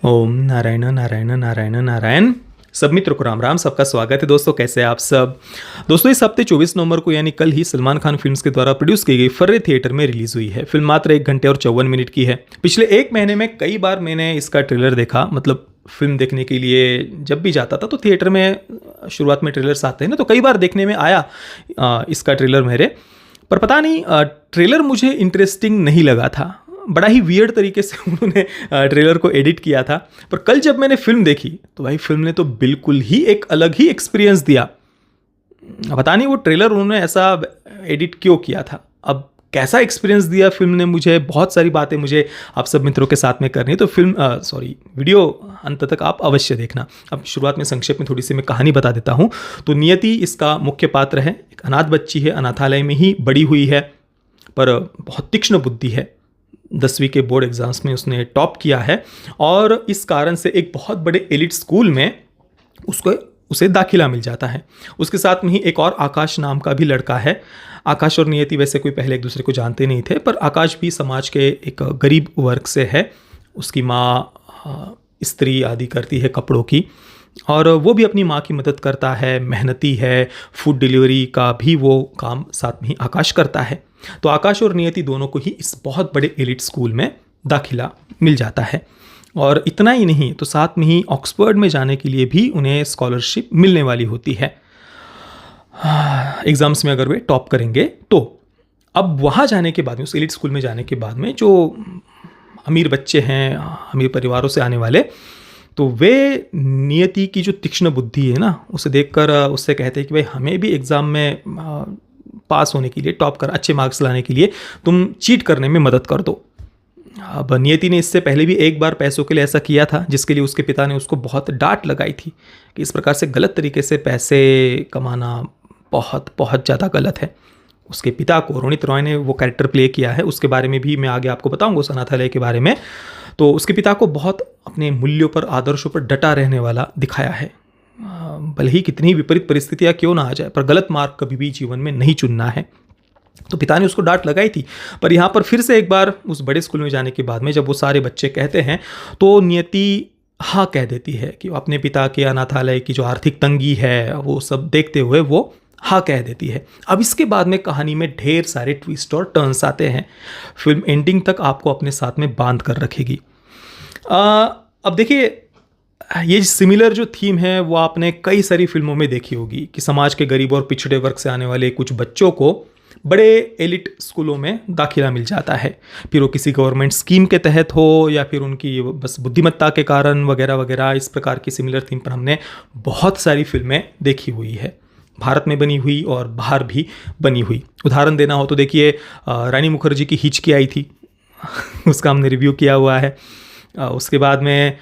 ओम नारायण नारायण नारायण नारायण। सब मित्रों को राम राम। सबका स्वागत है दोस्तों। कैसे हैं आप सब दोस्तों। इस हफ्ते 24 नवंबर को यानी कल ही सलमान खान फिल्म्स के द्वारा प्रोड्यूस की गई फर्रे थिएटर में रिलीज हुई है। फिल्म मात्र 1 घंटे और 54 मिनट की है। पिछले एक महीने में कई बार मैंने इसका ट्रेलर देखा। मतलब फिल्म देखने के लिए जब भी जाता था तो थिएटर में शुरुआत में ट्रेलर्स आते हैं ना, तो कई बार देखने में आया इसका ट्रेलर मेरे। पर पता नहीं ट्रेलर मुझे इंटरेस्टिंग नहीं लगा था। बड़ा ही वियर्ड तरीके से उन्होंने ट्रेलर को एडिट किया था। पर कल जब मैंने फिल्म देखी तो भाई फिल्म ने तो बिल्कुल ही एक अलग ही एक्सपीरियंस दिया। पता नहीं वो ट्रेलर उन्होंने ऐसा एडिट क्यों किया था। अब कैसा एक्सपीरियंस दिया फिल्म ने मुझे, बहुत सारी बातें मुझे आप सब मित्रों के साथ में करनी है। तो वीडियो अंत तक आप अवश्य देखना। अब शुरुआत में संक्षेप में थोड़ी सी मैं कहानी बता देता हूँ। तो नियति इसका मुख्य पात्र है। एक अनाथ बच्ची है, अनाथालय में ही बड़ी हुई है, पर बहुत तीक्ष्ण बुद्धि है। 10वीं के बोर्ड एग्जाम्स में उसने टॉप किया है और इस कारण से एक बहुत बड़े एलिट स्कूल में उसे दाखिला मिल जाता है। उसके साथ में ही एक और आकाश नाम का भी लड़का है। आकाश और नियति वैसे कोई पहले एक दूसरे को जानते नहीं थे, पर आकाश भी समाज के एक गरीब वर्ग से है। उसकी माँ स्त्री आदि करती है कपड़ों की, और वो भी अपनी माँ की मदद करता है, मेहनती है। फूड डिलीवरी का भी वो काम साथ में ही आकाश करता है। तो आकाश और नियति दोनों को ही इस बहुत बड़े एलिट स्कूल में दाखिला मिल जाता है। और इतना ही नहीं, तो साथ में ही ऑक्सफोर्ड में जाने के लिए भी उन्हें स्कॉलरशिप मिलने वाली होती है एग्ज़ाम्स में, अगर वे टॉप करेंगे तो। अब वहाँ जाने के बाद में, उस एलिट स्कूल में जाने के बाद में, जो अमीर बच्चे हैं, अमीर परिवारों से आने वाले, तो वे नियति की जो तीक्ष्ण बुद्धि है ना, उसे देखकर उससे कहते हैं कि भाई हमें भी एग्ज़ाम में पास होने के लिए, टॉप कर अच्छे मार्क्स लाने के लिए तुम चीट करने में मदद कर दो। अब नियति ने इससे पहले भी एक बार पैसों के लिए ऐसा किया था, जिसके लिए उसके पिता ने उसको बहुत डांट लगाई थी कि इस प्रकार से गलत तरीके से पैसे कमाना बहुत बहुत ज़्यादा गलत है। उसके पिता को रोनित रॉय ने वो कैरेक्टर प्ले किया है, उसके बारे में भी मैं आगे आपको बताऊंगा, उस अनाथालय के बारे में। तो उसके पिता को बहुत अपने मूल्यों पर, आदर्शों पर डटा रहने वाला दिखाया है। भले ही कितनी विपरीत परिस्थितियां क्यों ना आ जाए, पर गलत मार्ग कभी भी जीवन में नहीं चुनना है। तो पिता ने उसको डांट लगाई थी। पर यहाँ पर फिर से एक बार उस बड़े स्कूल में जाने के बाद में, जब वो सारे बच्चे कहते हैं, तो नियति हाँ कह देती है कि अपने पिता के अनाथालय की जो आर्थिक तंगी है वो सब देखते हुए वो हाँ कह देती है। अब इसके बाद में कहानी में ढेर सारे ट्विस्ट और टर्न्स आते हैं। फिल्म एंडिंग तक आपको अपने साथ में बांध कर रखेगी। अब देखिए, ये सिमिलर जो थीम है वो आपने कई सारी फिल्मों में देखी होगी कि समाज के गरीब और पिछड़े वर्ग से आने वाले कुछ बच्चों को बड़े एलिट स्कूलों में दाखिला मिल जाता है। फिर वो किसी गवर्नमेंट स्कीम के तहत हो या फिर उनकी बस बुद्धिमत्ता के कारण वगैरह वगैरह। इस प्रकार की सिमिलर थीम पर हमने बहुत सारी फिल्में देखी हुई है, भारत में बनी हुई और बाहर भी बनी हुई। उदाहरण देना हो तो देखिए, रानी मुखर्जी की हिचकी आई थी उसका हमने रिव्यू किया हुआ है। उसके बाद में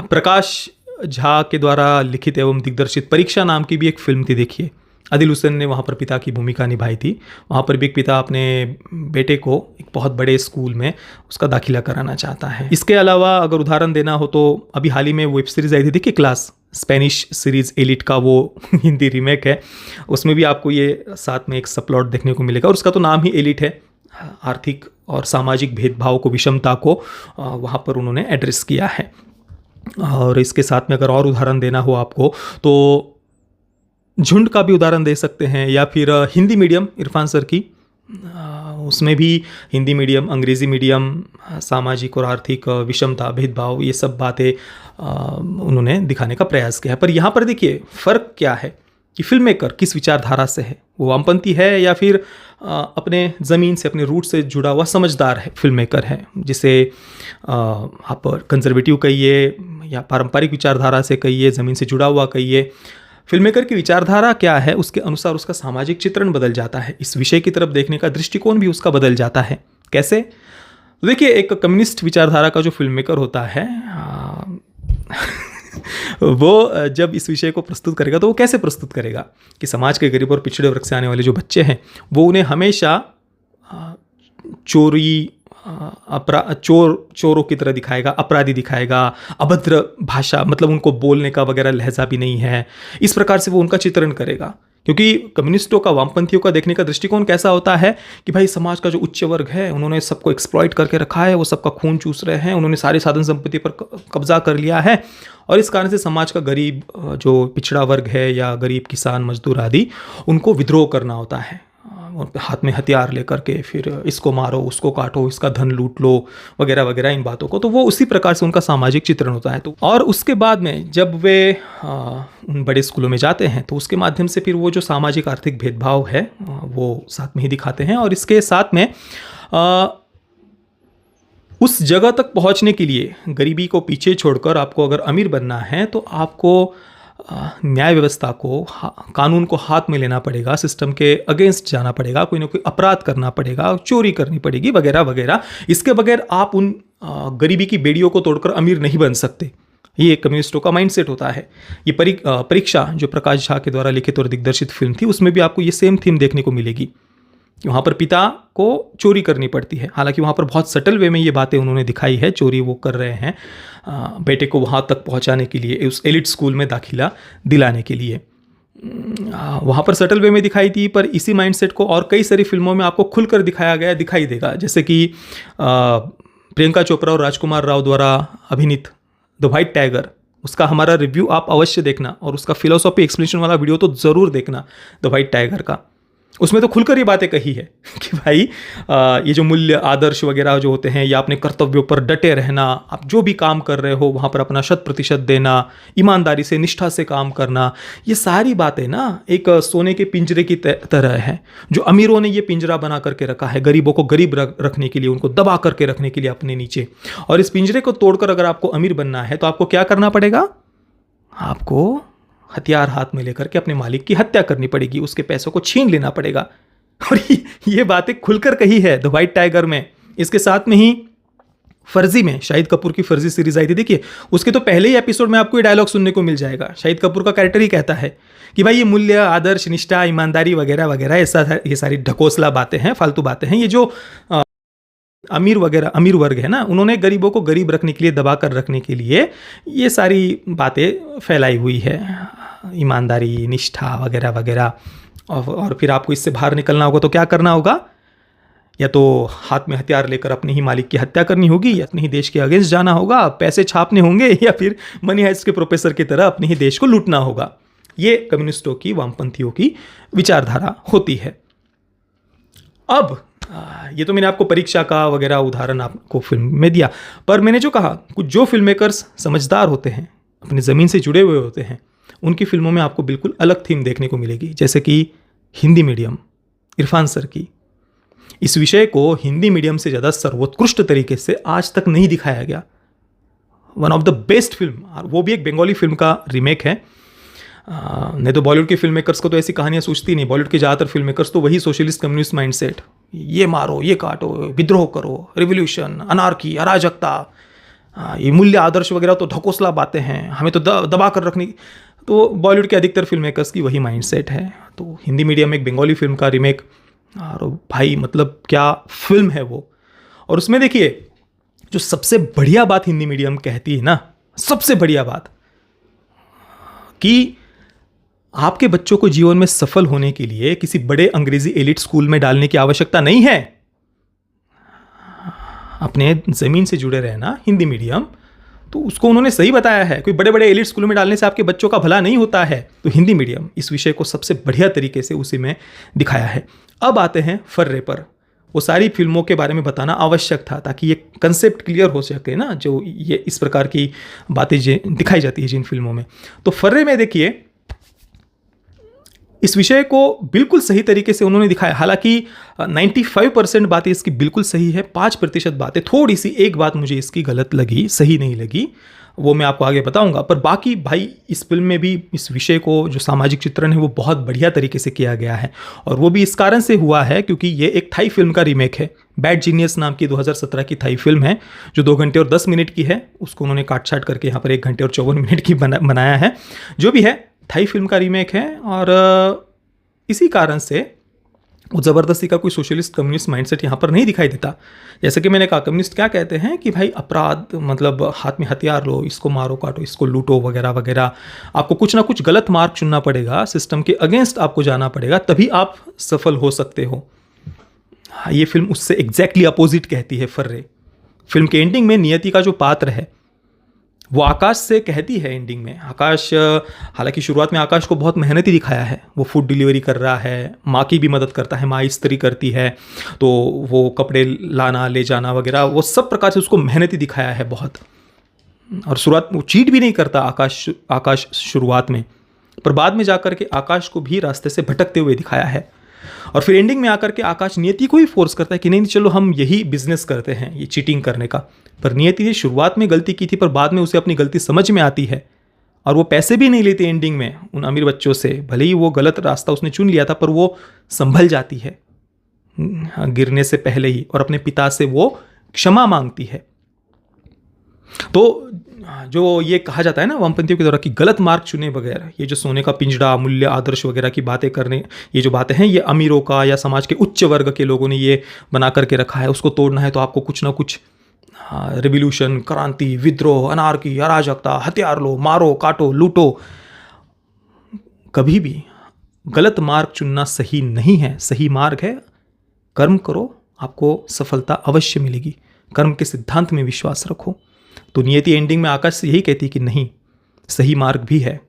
प्रकाश झा के द्वारा लिखित एवं दिग्दर्शित परीक्षा नाम की भी एक फिल्म थी, देखिए। आदिल हुसैन ने वहाँ पर पिता की भूमिका निभाई थी। वहाँ पर भी एक पिता अपने बेटे को एक बहुत बड़े स्कूल में उसका दाखिला कराना चाहता है। इसके अलावा अगर उदाहरण देना हो तो अभी हाल ही में वेब सीरीज़ आई थी, देखिए, क्लास, स्पेनिश सीरीज़ एलिट का वो हिंदी रीमेक है। उसमें भी आपको ये साथ में एक सबप्लॉट देखने को मिलेगा, और उसका तो नाम ही एलिट है। आर्थिक और सामाजिक भेदभाव को, विषमता को वहाँ पर उन्होंने एड्रेस किया है। और इसके साथ में अगर और उदाहरण देना हो आपको तो झुंड का भी उदाहरण दे सकते हैं, या फिर हिंदी मीडियम इरफान सर की, उसमें भी हिंदी मीडियम, अंग्रेज़ी मीडियम, सामाजिक और आर्थिक विषमता, भेदभाव, ये सब बातें उन्होंने दिखाने का प्रयास किया है। पर यहाँ पर देखिए फ़र्क क्या है कि फिल्म मेकर किस विचारधारा से है। वो वामपंथी है या फिर अपने ज़मीन से, अपने रूट से जुड़ा हुआ समझदार है फिल्म मेकर है, जिसे आप कंजर्वेटिव कहिए या पारंपरिक विचारधारा से कहिए, ज़मीन से जुड़ा हुआ कहिए। फिल्म मेकर की विचारधारा क्या है, उसके अनुसार उसका सामाजिक चित्रण बदल जाता है। इस विषय की तरफ देखने का दृष्टिकोण भी उसका बदल जाता है। कैसे? तो देखिए, एक कम्युनिस्ट विचारधारा का जो फिल्म मेकर होता है वो जब इस विषय को प्रस्तुत करेगा तो वो कैसे प्रस्तुत करेगा कि समाज के गरीब और पिछड़े वर्ग से आने वाले जो बच्चे हैं वो उन्हें हमेशा चोरी, चोरों की तरह दिखाएगा, अपराधी दिखाएगा, अभद्र भाषा, मतलब उनको बोलने का वगैरह लहजा भी नहीं है, इस प्रकार से वो उनका चित्रण करेगा। क्योंकि कम्युनिस्टों का, वामपंथियों का देखने का दृष्टिकोण कैसा होता है कि भाई समाज का जो उच्च वर्ग है उन्होंने सबको एक्सप्लॉइट करके रखा है, वो सबका खून चूस रहे हैं, उन्होंने सारी साधन संपत्ति पर कब्जा कर लिया है, और इस कारण से समाज का गरीब जो पिछड़ा वर्ग है या गरीब किसान मजदूर आदि, उनको विद्रोह करना होता है, हाथ में हथियार लेकर के फिर इसको मारो, उसको काटो, इसका धन लूट लो, वगैरह वगैरह, इन बातों को। तो वो उसी प्रकार से उनका सामाजिक चित्रण होता है। तो और उसके बाद में जब वे उन बड़े स्कूलों में जाते हैं तो उसके माध्यम से फिर वो जो सामाजिक आर्थिक भेदभाव है वो साथ में ही दिखाते हैं। और इसके साथ में उस जगह तक पहुंचने के लिए गरीबी को पीछे छोड़कर आपको अगर अमीर बनना है तो आपको न्याय व्यवस्था को, कानून को हाथ में लेना पड़ेगा, सिस्टम के अगेंस्ट जाना पड़ेगा, कोई ना कोई अपराध करना पड़ेगा, चोरी करनी पड़ेगी, वगैरह वगैरह। इसके बगैर आप उन गरीबी की बेड़ियों को तोड़कर अमीर नहीं बन सकते। ये कम्युनिस्टों का माइंडसेट होता है। ये परीक्षा जो प्रकाश झा के द्वारा लिखित और दिग्दर्शित फिल्म थी, उसमें भी आपको ये सेम थीम देखने को मिलेगी। वहाँ पर पिता को चोरी करनी पड़ती है, हालांकि वहाँ पर बहुत सटल वे में ये बातें उन्होंने दिखाई है। चोरी वो कर रहे हैं बेटे को वहाँ तक पहुँचाने के लिए, उस एलिट स्कूल में दाखिला दिलाने के लिए। वहाँ पर सटल वे में दिखाई थी, पर इसी माइंडसेट को और कई सारी फिल्मों में आपको खुलकर दिखाया गया, दिखाई देगा। जैसे कि प्रियंका चोपड़ा और राजकुमार राव द्वारा अभिनीत द व्हाइट टाइगर, उसका हमारा रिव्यू आप अवश्य देखना, और उसका फिलोसॉफी एक्सप्लेनेशन वाला वीडियो तो ज़रूर देखना द व्हाइट टाइगर का। उसमें तो खुलकर ये बातें कही है कि भाई ये जो मूल्य आदर्श वगैरह जो होते हैं, या अपने कर्तव्यों पर डटे रहना, आप जो भी काम कर रहे हो वहाँ पर अपना 100% देना, ईमानदारी से, निष्ठा से काम करना, ये सारी बातें ना एक सोने के पिंजरे की तरह है, जो अमीरों ने ये पिंजरा बना करके रखा है गरीबों को गरीब रखने के लिए, उनको दबा करके रखने के लिए अपने नीचे। और इस पिंजरे को तोड़कर अगर आपको अमीर बनना है तो आपको क्या करना पड़ेगा? आपको हथियार हाथ में लेकर के अपने मालिक की हत्या करनी पड़ेगी, उसके पैसों को छीन लेना पड़ेगा। और ये बातें खुलकर कही है द व्हाइट टाइगर में। इसके साथ में ही फर्जी में, शाहिद कपूर की फर्जी सीरीज आई थी, देखिए उसके तो पहले ही एपिसोड में आपको ये डायलॉग सुनने को मिल जाएगा। शाहिद कपूर का कैरेक्टर ही कहता है कि भाई ये मूल्य, आदर्श, निष्ठा, ईमानदारी वगैरह वगैरह, ऐसा ये सारी ढकोसला बातें हैं, फालतू बातें हैं। ये जो अमीर वर्ग है ना, उन्होंने गरीबों को गरीब रखने के लिए, दबा कर रखने के लिए ये सारी बातें फैलाई हुई है, ईमानदारी, निष्ठा वगैरह वगैरह। और फिर आपको इससे बाहर निकलना होगा तो क्या करना होगा? या तो हाथ में हथियार लेकर अपने ही मालिक की हत्या करनी होगी, या अपने ही देश के अगेंस्ट जाना होगा, पैसे छापने होंगे, या फिर मनी हाइस्ट के प्रोफेसर की तरह अपने ही देश को लूटना होगा। ये कम्युनिस्टों की, वामपंथियों की विचारधारा होती है। अब ये तो मैंने आपको परीक्षा का वगैरह उदाहरण आपको फिल्म में दिया, पर मैंने जो कहा, कुछ जो फिल्म मेकर्स समझदार होते हैं, अपनी ज़मीन से जुड़े हुए होते हैं, उनकी फिल्मों में आपको बिल्कुल अलग थीम देखने को मिलेगी। जैसे कि हिंदी मीडियम, इरफान सर की। इस विषय को हिंदी मीडियम से ज़्यादा सर्वोत्कृष्ट तरीके से आज तक नहीं दिखाया गया। One of the best film, वो भी एक बंगाली फिल्म का रीमेक है। नहीं तो बॉलीवुड के फिल्म मेकर्स को तो ऐसी कहानियाँ सूझती नहीं। बॉलीवुड के ज़्यादातर फिल्म मेकर्स तो वही सोशलिस्ट कम्युनिस्ट माइंडसेट, ये मारो, ये काटो, विद्रोह करो, रिवोल्यूशन, अनार्की, अराजकता, ये मूल्य आदर्श वगैरह तो ढकोसला बातें हैं, हमें तो दबा कर रखनी। तो बॉलीवुड के अधिकतर फिल्म मेकर्स की वही माइंडसेट है। तो हिंदी मीडियम एक बंगाली फिल्म का रीमेक, और भाई मतलब क्या फिल्म है वो। और उसमें देखिए जो सबसे बढ़िया बात हिंदी मीडियम कहती है ना, सबसे बढ़िया बात, कि आपके बच्चों को जीवन में सफल होने के लिए किसी बड़े अंग्रेजी एलिट स्कूल में डालने की आवश्यकता नहीं है। अपने जमीन से जुड़े रहना, हिंदी मीडियम, तो उसको उन्होंने सही बताया है। कोई बड़े बड़े एलिट स्कूलों में डालने से आपके बच्चों का भला नहीं होता है। तो हिंदी मीडियम इस विषय को सबसे बढ़िया तरीके से उसी में दिखाया है। अब आते हैं फर्रे पर। वो सारी फिल्मों के बारे में बताना आवश्यक था ताकि ये कंसेप्ट क्लियर हो सके ना, जो ये इस प्रकार की बातें दिखाई जाती है जिन फिल्मों में। तो फर्रे में देखिए इस विषय को बिल्कुल सही तरीके से उन्होंने दिखाया। हालांकि 95% बातें इसकी बिल्कुल सही है, 5% बातें, थोड़ी सी एक बात मुझे इसकी गलत लगी, सही नहीं लगी, वो मैं आपको आगे बताऊंगा। पर बाकी भाई इस फिल्म में भी इस विषय को, जो सामाजिक चित्रण है, वो बहुत बढ़िया तरीके से किया गया है। और वो भी इस कारण से हुआ है क्योंकि ये एक थाई फिल्म का रीमेक है। बैड जीनियस नाम की 2017 की थाई फिल्म है, जो 2 घंटे और 10 मिनट की है। उसको उन्होंने काट छाट करके यहाँ पर 1 घंटे और 54 मिनट की बनाया है। जो भी है, थाई फिल्म का रीमेक है। और इसी कारण से वो ज़बरदस्ती का कोई सोशलिस्ट कम्युनिस्ट माइंडसेट यहाँ पर नहीं दिखाई देता। जैसे कि मैंने कहा, कम्युनिस्ट क्या कहते हैं कि भाई अपराध मतलब हाथ में हथियार लो, इसको मारो काटो, इसको लूटो वगैरह वगैरह, आपको कुछ ना कुछ गलत मार्ग चुनना पड़ेगा, सिस्टम के अगेंस्ट आपको जाना पड़ेगा, तभी आप सफल हो सकते हो। हाँ, ये फिल्म उससे एग्जैक्टली अपोजिट कहती है फर्रे। फिल्म के एंडिंग में नियति का जो पात्र है वो आकाश से कहती है एंडिंग में, आकाश, हालांकि शुरुआत में आकाश को बहुत मेहनती दिखाया है, वो फूड डिलीवरी कर रहा है, माँ की भी मदद करता है, माँ इस्त्री करती है, तो वो कपड़े लाना ले जाना वगैरह वो सब प्रकार से उसको मेहनती दिखाया है बहुत। और शुरुआत वो चीट भी नहीं करता आकाश शुरुआत में, पर बाद में जाकर के आकाश को भी रास्ते से भटकते हुए दिखाया है। और फिर एंडिंग में आकर के आकाश नियति को ही फोर्स करता है कि नहीं चलो हम यही बिजनेस करते हैं, ये चीटिंग करने का। पर नियति ने शुरुआत में गलती की थी, पर बाद में उसे अपनी गलती समझ में आती है और वो पैसे भी नहीं लेती एंडिंग में उन अमीर बच्चों से। भले ही वो गलत रास्ता उसने चुन लिया था, पर वो संभल जाती है गिरने से पहले ही, और अपने पिता से वो क्षमा मांगती है। तो जो ये कहा जाता है ना वामपंथियों के द्वारा कि गलत मार्ग चुने बगैर, ये जो सोने का पिंजड़ा, मूल्य, आदर्श वगैरह की बातें करने, ये जो बातें हैं ये अमीरों का या समाज के उच्च वर्ग के लोगों ने ये बना करके रखा है, उसको तोड़ना है तो आपको कुछ ना कुछ रिवॉल्यूशन, क्रांति, विद्रोह, अनार्की, अराजकता, हथियार लो, मारो काटो लूटो। कभी भी गलत मार्ग चुनना सही नहीं है। सही मार्ग है कर्म करो, आपको सफलता अवश्य मिलेगी। कर्म के सिद्धांत में विश्वास रखो। तो नियति एंडिंग में आकाश से यही कहती है कि नहीं, सही मार्ग भी है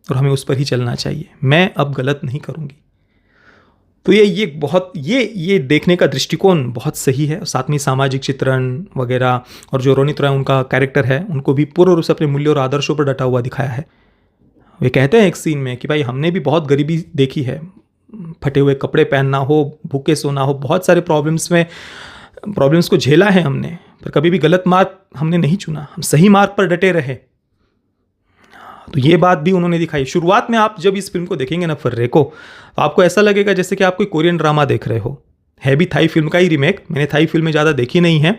और हमें उस पर ही चलना चाहिए, मैं अब गलत नहीं करूँगी। तो ये बहुत ये देखने का दृष्टिकोण बहुत सही है। साथ में सामाजिक चित्रण वगैरह, और जो रोनित रॉय उनका कैरेक्टर है उनको भी पूर्ण रूप से अपने मूल्यों और आदर्शों पर डटा हुआ दिखाया है। वे कहते हैं एक सीन में कि भाई हमने भी बहुत गरीबी देखी है, फटे हुए कपड़े पहनना हो, भूखे सोना हो, बहुत सारे प्रॉब्लम्स को झेला है हमने, पर कभी भी गलत मार्ग हमने नहीं चुना, हम सही मार्ग पर डटे रहे। तो ये बात भी उन्होंने दिखाई। शुरुआत में आप जब इस फिल्म को देखेंगे ना फर्रे को, तो आपको ऐसा लगेगा जैसे कि आप कोई कोरियन ड्रामा देख रहे हो। है भी थाई फिल्म का ही रीमेक। मैंने थाई फिल्में ज़्यादा देखी नहीं है,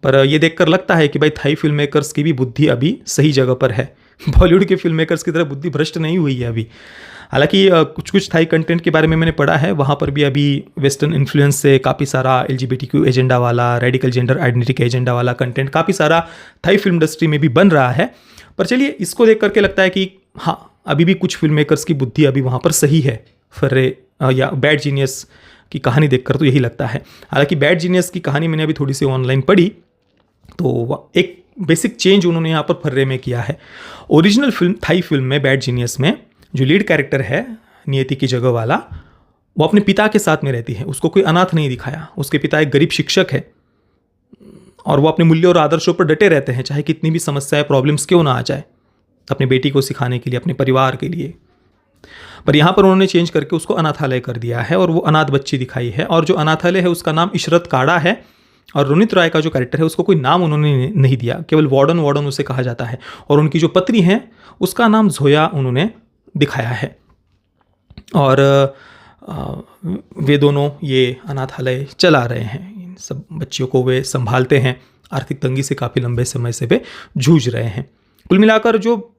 पर ये देखकर लगता है कि भाई थाई फिल्म मेकर्स की भी बुद्धि अभी सही जगह पर है। बॉलीवुड के फिल्म मेकर्स की तरह बुद्धि भ्रष्ट नहीं हुई है अभी। हालांकि कुछ थाई कंटेंट के बारे में मैंने पढ़ा है, वहाँ पर भी अभी वेस्टर्न इन्फ्लुएंस से काफ़ी सारा LGBTQ एजेंडा वाला, रेडिकल जेंडर आइडेंटिटी के एजेंडा वाला कंटेंट काफ़ी सारा थाई फिल्म इंडस्ट्री में भी बन रहा है। पर चलिए, इसको देख करके लगता है कि हाँ, अभी भी कुछ फिल्म मेकर्स की बुद्धि अभी वहाँ पर सही है। फर्रे या बैड जीनियस की कहानी देखकर तो यही लगता है। हालांकि बैड जीनियस की कहानी मैंने अभी थोड़ी सी ऑनलाइन पढ़ी, तो एक बेसिक चेंज उन्होंने यहाँ पर फर्रे में किया है। ओरिजिनल फिल्म थाई फिल्म में बैड जीनियस में जो लीड कैरेक्टर है नियति की जगह वाला, वो अपने पिता के साथ में रहती है। उसको कोई अनाथ नहीं दिखाया। उसके पिता एक गरीब शिक्षक है और वो अपने मूल्यों और आदर्शों पर डटे रहते हैं, चाहे कितनी भी समस्याएं, प्रॉब्लम्स क्यों ना आ जाए, अपनी बेटी को सिखाने के लिए, अपने परिवार के लिए। पर यहाँ पर उन्होंने चेंज करके उसको अनाथालय कर दिया है और वो अनाथ बच्ची दिखाई है। और जो अनाथालय है उसका नाम इशरत काड़ा है, और रोनित रॉय का जो कैरेक्टर है उसको कोई नाम उन्होंने नहीं दिया, केवल वार्डन उसे कहा जाता है। और उनकी जो पत्नी है उसका नाम जोया उन्होंने दिखाया है। और वे दोनों ये अनाथालय चला रहे हैं, इन सब बच्चियों को वे संभालते हैं। आर्थिक तंगी से काफ़ी लंबे समय से वे जूझ रहे हैं। कुल मिलाकर जो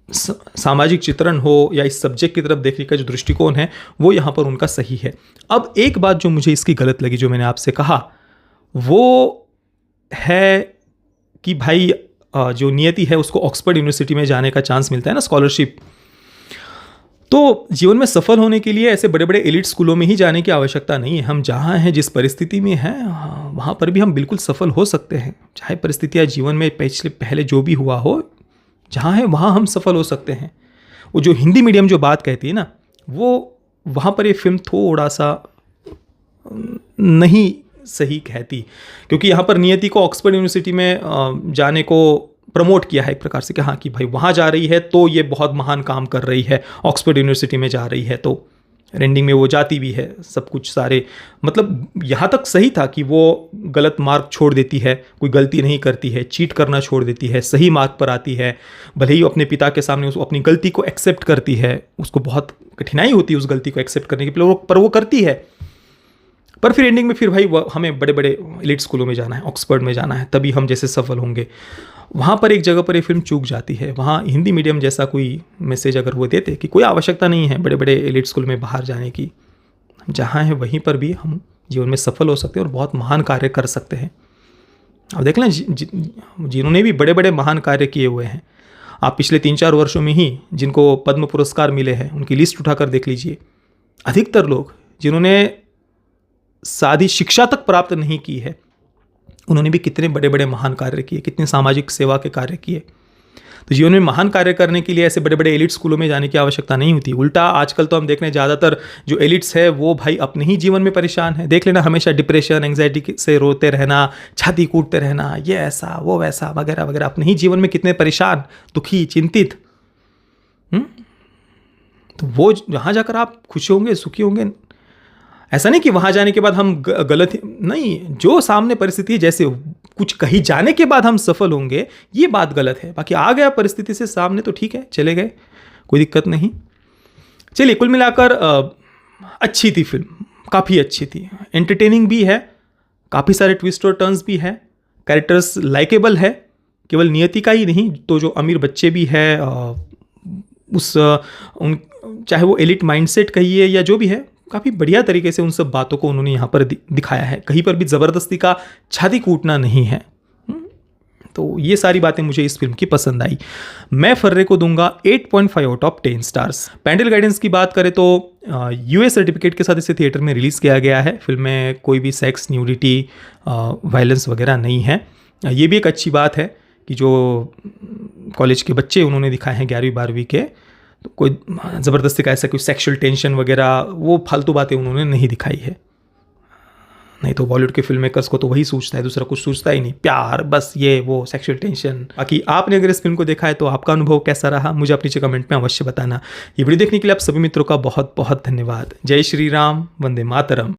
सामाजिक चित्रण हो या इस सब्जेक्ट की तरफ देखने का जो दृष्टिकोण है वो यहाँ पर उनका सही है। अब एक बात जो मुझे इसकी गलत लगी, जो मैंने आपसे कहा, वो है कि भाई जो नियति है उसको ऑक्सफोर्ड यूनिवर्सिटी में जाने का चांस मिलता है ना, स्कॉलरशिप। तो जीवन में सफल होने के लिए ऐसे बड़े बड़े एलिट स्कूलों में ही जाने की आवश्यकता नहीं है। हम जहाँ हैं, जिस परिस्थिति में हैं, वहाँ पर भी हम बिल्कुल सफल हो सकते हैं। चाहे परिस्थितियाँ जीवन में पहले जो भी हुआ हो, जहाँ है वहाँ हम सफल हो सकते हैं। वो जो हिंदी मीडियम जो बात कहती है ना, वो वहाँ पर ये फिल्म थोड़ा सा नहीं सही कहती, क्योंकि यहाँ पर नियति को ऑक्सफोर्ड यूनिवर्सिटी में जाने को प्रमोट किया है एक प्रकार से कि हाँ, कि भाई वहाँ जा रही है तो ये बहुत महान काम कर रही है, ऑक्सफोर्ड यूनिवर्सिटी में जा रही है। तो रेंडिंग में वो जाती भी है, सब कुछ सारे मतलब यहाँ तक सही था कि वो गलत मार्ग छोड़ देती है, कोई गलती नहीं करती है, चीट करना छोड़ देती है, सही मार्ग पर आती है। भले ही अपने पिता के सामने उसको अपनी गलती को एक्सेप्ट करती है, उसको बहुत कठिनाई होती है उस गलती को एक्सेप्ट करने के लिए, पर वो करती है। पर फिर एंडिंग में फिर भाई हमें बड़े बड़े एलिट स्कूलों में जाना है, ऑक्सफोर्ड में जाना है, तभी हम जैसे सफल होंगे। वहाँ पर एक जगह पर ये फिल्म चूक जाती है। वहाँ हिंदी मीडियम जैसा कोई मैसेज अगर वो देते कि कोई आवश्यकता नहीं है बड़े बड़े एलिट स्कूल में बाहर जाने की, जहाँ हैं वहीं पर भी हम जीवन में सफल हो सकते हैं और बहुत महान कार्य कर सकते हैं। अब देख लें जिन्होंने भी बड़े बड़े महान कार्य किए हुए हैं, आप पिछले 3-4 वर्षों में ही जिनको पद्म पुरस्कार मिले हैं उनकी लिस्ट उठाकर देख लीजिए। अधिकतर लोग जिन्होंने सादी शिक्षा तक प्राप्त नहीं की है, उन्होंने भी कितने बड़े बड़े महान कार्य किए, कितने सामाजिक सेवा के कार्य किए। तो जीवन में महान कार्य करने के लिए ऐसे बड़े बड़े एलिट स्कूलों में जाने की आवश्यकता नहीं होती। उल्टा आजकल तो हम देख रहे हैं ज़्यादातर जो एलिट्स है वो भाई अपने ही जीवन में परेशान है। देख लेना, हमेशा डिप्रेशन, एंग्जाइटी से रोते रहना, छाती कूटते रहना, ये ऐसा वो वैसा वगैरह वगैरह, अपने ही जीवन में कितने परेशान, दुखी, चिंतित। तो वो जहाँ जाकर आप खुश होंगे, सुखी होंगे। ऐसा नहीं कि वहाँ जाने के बाद हम गलत नहीं, जो सामने परिस्थिति जैसे कुछ कही जाने के बाद हम सफल होंगे, ये बात गलत है। बाकी आ गया परिस्थिति से सामने तो ठीक है, चले गए, कोई दिक्कत नहीं। चलिए, कुल मिलाकर अच्छी थी फिल्म, काफ़ी अच्छी थी, एंटरटेनिंग भी है, काफ़ी सारे ट्विस्ट और टर्न्स भी है, कैरेक्टर्स लाइकेबल है, केवल नियति का ही नहीं, तो जो अमीर बच्चे भी है चाहे वो एलिट माइंडसेट कहिए या जो भी है, काफ़ी बढ़िया तरीके से उन सब बातों को उन्होंने यहाँ पर दिखाया है। कहीं पर भी ज़बरदस्ती का छाती कूटना नहीं है। तो ये सारी बातें मुझे इस फिल्म की पसंद आई। मैं फर्रे को दूंगा 8.5 out of 10 stars. Parental guidance की बात करें तो यूएस सर्टिफिकेट के साथ इसे थिएटर में रिलीज़ किया गया है। फिल्म में कोई भी सेक्स, न्यूडिटी, वायलेंस वगैरह नहीं है। ये भी एक अच्छी बात है कि जो कॉलेज के बच्चे उन्होंने दिखाए हैं 11वीं 12वीं के, तो कोई ज़बरदस्ती का ऐसा कोई सेक्सुअल टेंशन वगैरह वो फालतू बातें उन्होंने नहीं दिखाई है। नहीं तो बॉलीवुड के फिल्म मेकर्स को तो वही सोचता है, दूसरा कुछ सोचता ही नहीं, प्यार बस, ये वो सेक्सुअल टेंशन। बाकी आपने अगर इस फिल्म को देखा है तो आपका अनुभव कैसा रहा, मुझे आप नीचे कमेंट में अवश्य बताना। ये वीडियो देखने के लिए आप सभी मित्रों का बहुत बहुत धन्यवाद। जय श्री राम, वंदे मातरम।